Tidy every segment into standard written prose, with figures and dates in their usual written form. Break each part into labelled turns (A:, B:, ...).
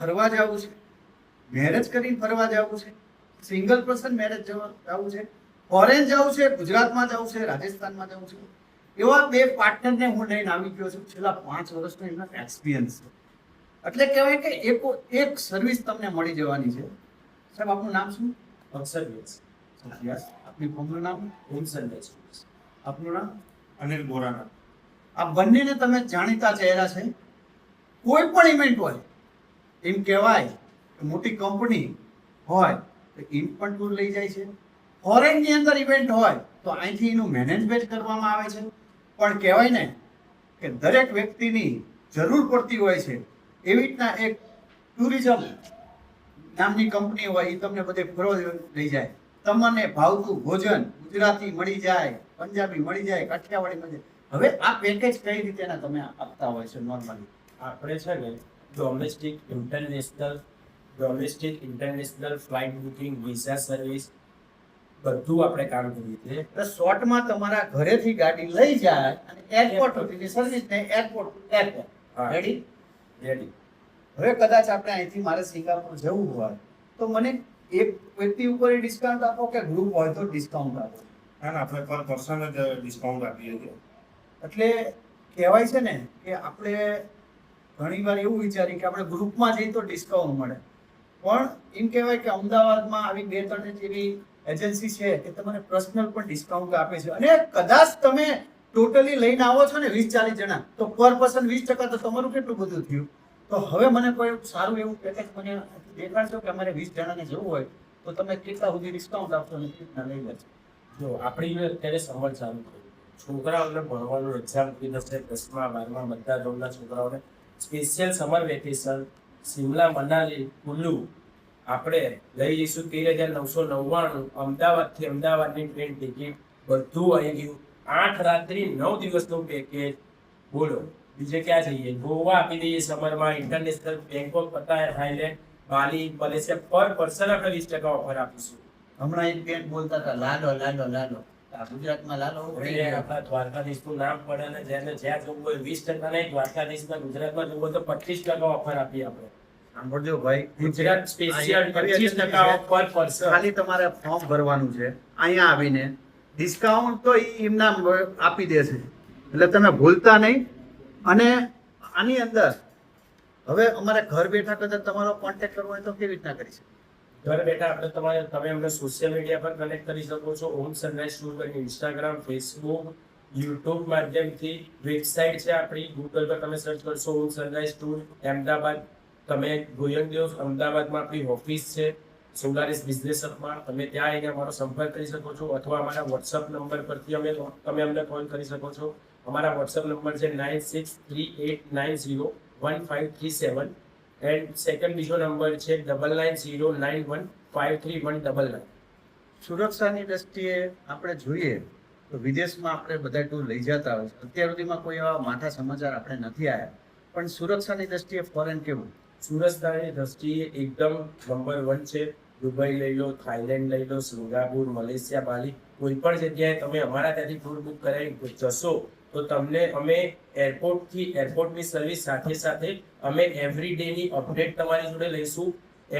A: ફરવા જવું છે, મેરેજ કરીને ફરવા જવું છે, સિંગલ પર્સન મેરેજ જવું છે, ફોરેન જવું છે, ગુજરાતમાં જવું છે, રાજસ્થાનમાં જવું છે, એવા બે પાર્ટનરને હું લઈને આવી ગયો છું. છેલ્લા 5 વર્ષનો એમનો એક્સપિરિયન્સ છે. એટલે કહેવાય કે એક સર્વિસ તમને મળી જવાની છે. સાહેબ, આપનું નામ શું?
B: અક્ષર યસ.
A: યસ. આપની ફોર્મનું નામ?
B: Home service.
A: આપનું નામ?
C: અનિલ બોરાના.
A: આ બંનેને તમે જાણીતા ચહેરા છે. કોઈ પણ ઇવેન્ટ હોય, એમ કહેવાય કે મોટી કંપની હોય તો ઇવેન્ટ ટૂર લઈ જાય છે. ફોરેનની અંદર ઇવેન્ટ હોય તો અહીંથી એનું મેનેજમેન્ટ કરવામાં આવે છે. પણ કહેવાય ને કે દરેક વ્યક્તિની જરૂર પડતી હોય છે એવી રીતના એક ટુરિઝમ નામની કંપની હોય, એ તમને બધે ફરવા લઈ જાય. તમને ભાવતું ભોજન ગુજરાતી મળી જાય, પંજાબી મળી જાય, કાઠિયાવાડી મળી જાય. હવે આ પેકેજ કઈ રીતેના તમે આપતા હોય છે નોર્મલી?
B: આપણે છે ને domestic international flight booking, visa service બધું આપણે કામ કરીએ છીએ.
A: એટલે શોર્ટમાં તમારા ઘરેથી ગાડી લઈ જાય અને એરપોર્ટ સુધીની સર્વિસ ને એરપોર્ટ. રેડી?
B: રેડી.
A: હવે કદાચ આપણે અહીંથી મારે સિંગાપોર જવું હોય તો મને એક વ્યક્તિ ઉપર ડિસ્કાઉન્ટ આપો કે ગ્રુપ હોય તો ડિસ્કાઉન્ટ આપો?
C: અને આપણે પર પર્સન જ ડિસ્કાઉન્ટ આપીએ છીએ.
A: એટલે કહેવાય છે ને કે આપણે ઘણીવાર એવું વિચારીએ કે આપણે ગ્રુપમાં જઈએ તો ડિસ્કાઉન્ટ મળે, પણ એમ કહેવાય કે અમદાવાદમાં આવી 2-3 જેવી એજન્સી છે કે તમને પર્સનલ પણ ડિસ્કાઉન્ટ આપે છે. અને કદાચ તમે ટોટલી લઈને આવો છો ને 20-40 જણા, તો પર પર્સન 20% તો તમારું કેટલું બધું થયું. તો હવે મને કોઈ સારું એવું પેકેજ મને દેખાડશો કે અમારે 20 જણાને જવું હોય તો તમે કેટલા સુધી ડિસ્કાઉન્ટ આપશો અને કેટલા લઈ લેશો?
B: જો આપણી અત્યારે સમર ચાલુ થયું, છોકરાઓને ભણવાનું એક્ઝામ થઈ જશે, 10મા 12મા બધા ધોરણના છોકરાઓને special summer vacation Shimla Manali Kullu આપણે લઈ જઈશું. 13,999 અમદાવાદથી અમદાવાદની ટ્રેન ટિકિટ બધું આવી ગયું. 8 રાત્રિ 9 દિવસનું પેકેજ. બોલો બીજે ક્યાં જઈએ? ગોવા આપી દઈએ સમરમાં, ઇન્ટરનેશનલ બેંકોક, પતાયા, થાઈલેન્ડ, બાલી, મલેશિયા પર પર્સન આપણે 20% ઓફર આપીશું.
A: હમણાં એક બેન બોલતા હતા લાલો લાલો લાલો. આ ગુજરાતમાં લાલો
B: હવે આપણા દ્વારકાધીશનું નામ પડે ને જેને જ્યાં જવું હોય 20% નહીં, દ્વારકાધીશમાં ગુજરાતમાં જવું હોય તો 25% ઓફર આપીએ આપણે.
A: સાંભળજો ભાઈ,
B: ગુજરાત સ્પેશિયલ 25% ઓફ પર પર્સન.
A: ખાલી તમારે ફોર્મ ભરવાનું છે. અહીંયા આવીને ડિસ્કાઉન્ટ તો એમના આપી દેશે, એટલે તમે ભૂલતા નહીં. અને આની અંદર હવે અમારે ઘર બેઠા કદાચ તમારો કોન્ટેક્ટ કરવો હોય તો કેવી રીતના કરી શકે?
B: ઘર બેઠા તમે અમને સોશિયલ મીડિયા પર કનેક્ટ કરી શકો છો. ઓમ સનરાઈઝ ટૂર કરીને ઇન્સ્ટાગ્રામ, ફેસબુક, યુટ્યુબ માધ્યમથી. વેબસાઇટ છે આપણી, ગૂગલ પર તમે સર્ચ કરશો ઓમ સનરાઈઝ ટૂર અમદાવાદ. તમે ગોયંગદેવ અમદાવાદમાં આપણી ઓફિસ છે, સોલારિસ બિઝનેસ હબમાં. તમે ત્યાં આવીને અમારો સંપર્ક કરી શકો છો, અથવા અમારા વોટ્સઅપ નંબર પરથી તમે અમને કોલ કરી શકો છો. અમારા વોટ્સઅપ નંબર છે 9638901537 એન્ડ સેકન્ડ બીજો નંબર છે 9909153199.
A: સુરક્ષાની દ્રષ્ટિએ આપણે જોઈએ તો વિદેશમાં આપણે બધા ટૂર લઈ જતા હોય છે. અત્યાર સુધીમાં કોઈ એવા માઠા સમાચાર આપણે નથી આવ્યા, પણ સુરક્ષાની દ્રષ્ટિએ ફોરેન કેવું?
B: સુરક્ષાની દ્રષ્ટિએ એકદમ નંબર 1 છે. દુબઈ લઈ લો, થાઈલેન્ડ લઈ લો, સિંગાપુર, મલેશિયા, બાલી, કોઈ પણ જગ્યાએ તમે અમારા ત્યાંથી ટૂર બુક કરાવી જશો તો તમને અમે એરપોર્ટની સર્વિસ સાથે સાથે અમે એવરી ડેની અપડેટ તમારી જોડે લઈશું.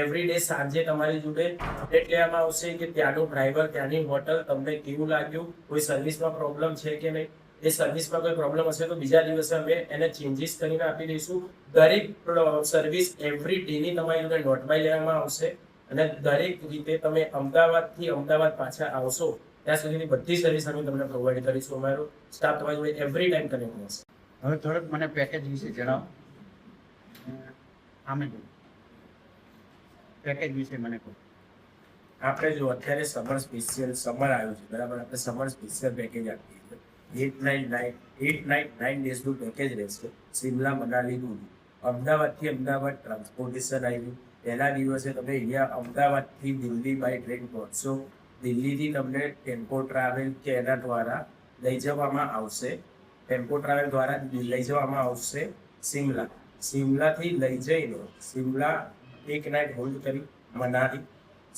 B: એવરી ડે સાંજે તમારી જોડે અપડેટ લેવામાં આવશે કે ત્યાંનો ડ્રાઈવર, ત્યાંની હોટલ તમને કેવું લાગ્યું, કોઈ સર્વિસમાં પ્રોબ્લેમ છે કે નહીં. એ સર્વિસમાં કોઈ પ્રોબ્લેમ હશે તો બીજા દિવસે અમે એને ચેન્જીસ કરીને આપી દઈશું. દરેક સર્વિસ એવરી ડેની તમારી જોડે નોટમાં લેવામાં આવશે. અને દરેક રીતે તમે અમદાવાદથી અમદાવાદ પાછા આવશો ત્યાં સુધીની બધી સર્વિસ અમે તમને પ્રોવાઈડ કરીશું. અમારો સ્ટાફ તમારી જોડે એવરી ટાઈમ કનેક્ટ રહેશે.
A: હવે થોડુંક મને પેકેજ વિશે જણાવો. આમે પેકેજ વિશે મને કહો.
B: આપણે જો અત્યારે સમર આવ્યું છે, બરાબર, આપણે સમર સ્પેશિયલ પેકેજ આપીએ છીએ. 8 નાઇટ 9 ડેઝનું પેકેજ રહેશે. શિમલા મનાલી દૂર, અમદાવાદથી અમદાવાદ ટ્રાન્સપોર્ટેશન આવ્યું. પહેલા દિવસે તમે અહીંયા અમદાવાદથી દિલ્હી બાય ટ્રેન પહોંચશો. દિલ્હીથી તમને ટેમ્પો ટ્રાવેલ કે એના દ્વારા લઈ જવામાં આવશે. ટેમ્પો ટ્રાવેલ દ્વારા લઈ જવામાં આવશે શિમલા. શિમલાથી લઈ જઈને શિમલા એક નાઇટ હોલ્ડ કરી મનાલી,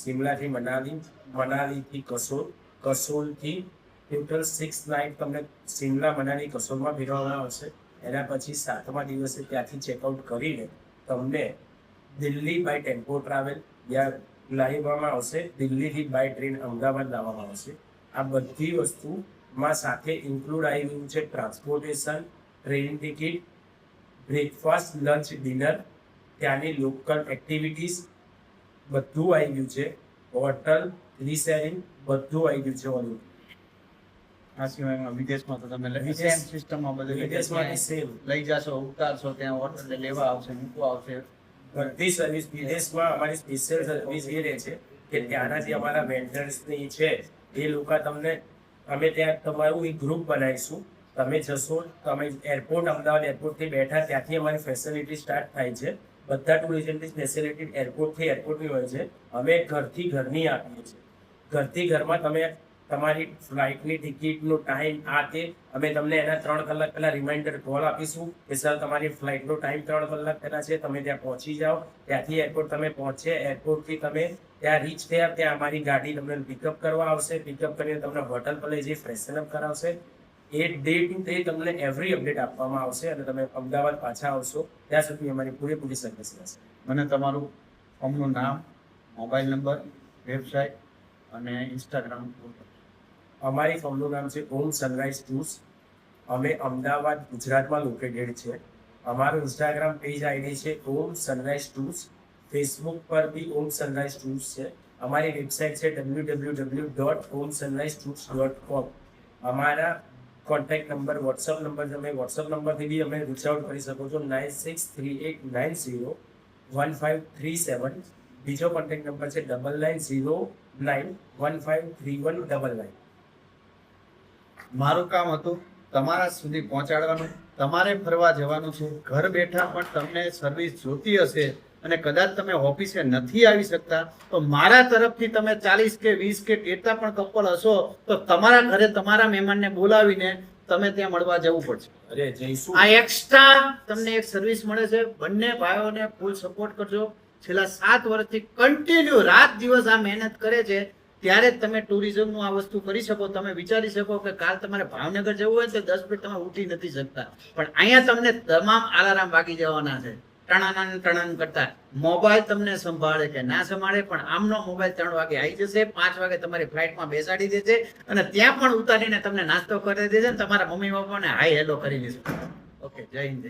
B: શિમલાથી મનાલી, મનાલીથી કસોલ, કસોલથી ટોટલ 6 નાઇટ તમને શિમલા મનાલી કસોલમાં ફેરવવામાં આવશે. એના પછી 7મા દિવસે ત્યાંથી ચેકઆઉટ કરીને તમને દિલ્હી બાય ટેમ્પો ટ્રાવેલ યા લાવવામાં આવશે, દિલ્હીથી બાય ટ્રેન અમદાવાદ લાવવામાં આવશે. આ બધી વસ્તુમાં સાથે ઇન્ક્લુડ આવી ગયું છે transportation, train ticket, breakfast, lunch, dinner, ત્યાંની લોકલ એક્ટિવિટીઝ બધું આવી ગયું છે. હોટલ, રીશેરિંગ બધું આવી ગયું છે ઓલ.
A: આ સિવાય વિદેશમાં તો તમે
B: વિદેશ-
A: સેમ સિસ્ટમમાં બધું
B: વિદેશમાંથી સેમ
A: લઈ જશો, ઉતારશો, ત્યાં હોટલે લેવા આવશે, મૂકવા આવશે.
B: બધી સર્વિસ વિદેશમાં અમારી સ્પેશિયલ સર્વિસ એ રહે છે કે ત્યાંના જે અમારા વેન્ડર્સની છે એ લોકો તમને, અમે ત્યાં તમારું એક ગ્રુપ બનાવીશું. તમે જશો, તમે એરપોર્ટ, અમદાવાદ એરપોર્ટથી બેઠા ત્યાંથી અમારી ફેસિલિટી સ્ટાર્ટ થાય છે. બધા ટુરિઝમની ફેસિલિટી એરપોર્ટથી એરપોર્ટની હોય છે. અમે ઘરથી ઘરની આપીએ છીએ. ઘરથી ઘરમાં તમે તમારી ફ્લાઇટની ટિકિટનો ટાઈમ આ તે અમે તમને એના 3 કલાક પહેલા રિમાઇન્ડર કોલ આપીશું કે સર તમારી ફ્લાઇટનો ટાઈમ 3 કલાક પહેલા છે, તમે ત્યાં પહોંચી જાઓ. ત્યાંથી એરપોર્ટ તમે પહોંચે, એરપોર્ટથી તમે ત્યાં રીચ થયા, ત્યાં અમારી ગાડી તમને પિકઅપ કરવા આવશે. પિકઅપ કરીને તમને હોટલ પર લઈ જઈ ફ્રેશન અપ કરાવશે. એ ડે ટુ ડે તમને એવરી અપડેટ આપવામાં આવશે અને તમે અમદાવાદ પાછા આવશો ત્યાં સુધી અમારી પૂરેપૂરી સર્વિસ રહેશે.
A: મને તમારું ફોર્મનું નામ, મોબાઈલ નંબર, વેબસાઇટ અને ઇન્સ્ટાગ્રામ.
B: અમારી ફર્મનું નામ છે ઓમ સનરાઈઝ ટૂર્સ. અમે અમદાવાદ, ગુજરાતમાં લોકેટેડ છે. અમારું ઇન્સ્ટાગ્રામ પેજ આઈડી છે ઓમ સનરાઈઝ ટૂર્સ. ફેસબુક પર બી ઓમ સનરાઈઝ ટૂર્સ છે. અમારી વેબસાઇટ છે www.omsunrisetours.com. અમારા કોન્ટેક્ટ નંબર, વોટ્સઅપ નંબર, તમે વોટ્સઅપ નંબરથી બી અમે રીચ આઉટ કરી શકો છો 9638901537. બીજો કોન્ટેક્ટ નંબર છે 9909153199.
A: મારું કામ હતું તમારા સુધી પહોંચાડવાનું. તમારે ફરવા જવાનું છે, ઘર બેઠા પણ તમને સર્વિસ જોતી હશે અને કદાચ તમે ઓફિસે નથી આવી શકતા તો મારા તરફથી તમે 40 કે 20 કે કેટલા પણ કપલ હશો તો તમારા ઘરે તમારા મહેમાનને બોલાવીને તમે ત્યાં મળવા જવું પડશે.
B: અરે જઈશું.
A: આ એક્સ્ટ્રા તમને એક સર્વિસ મળે છે. બંને ભાઈઓને ફૂલ સપોર્ટ કરજો. છેલ્લા 7 વર્ષથી કન્ટિન્યુ રાત દિવસ આ મહેનત કરે છે ત્યારે જ તમે ટુરિઝમનું આ વસ્તુ કરી શકો. તમે વિચારી શકો કે કાલ તમારે ભાવનગર જવું હોય તો 10 મિનિટ તમે ઉઠી નથી શકતા, પણ અહીંયા તમને તમામ આલારામ વાગી જવાના છે ટણાનન ટણન કરતા. મોબાઈલ તમને સંભાળે કે ના સંભાળે પણ આમનો મોબાઈલ 3 વાગે આવી જશે, 5 વાગે તમારી ફ્લાઇટમાં બેસાડી દેશે અને ત્યાં પણ ઉતારીને તમને નાસ્તો કરી દેશે અને તમારા મમ્મી પપ્પાને હાય હેલો કરી દેશે. ઓકે, જય હિન્દ.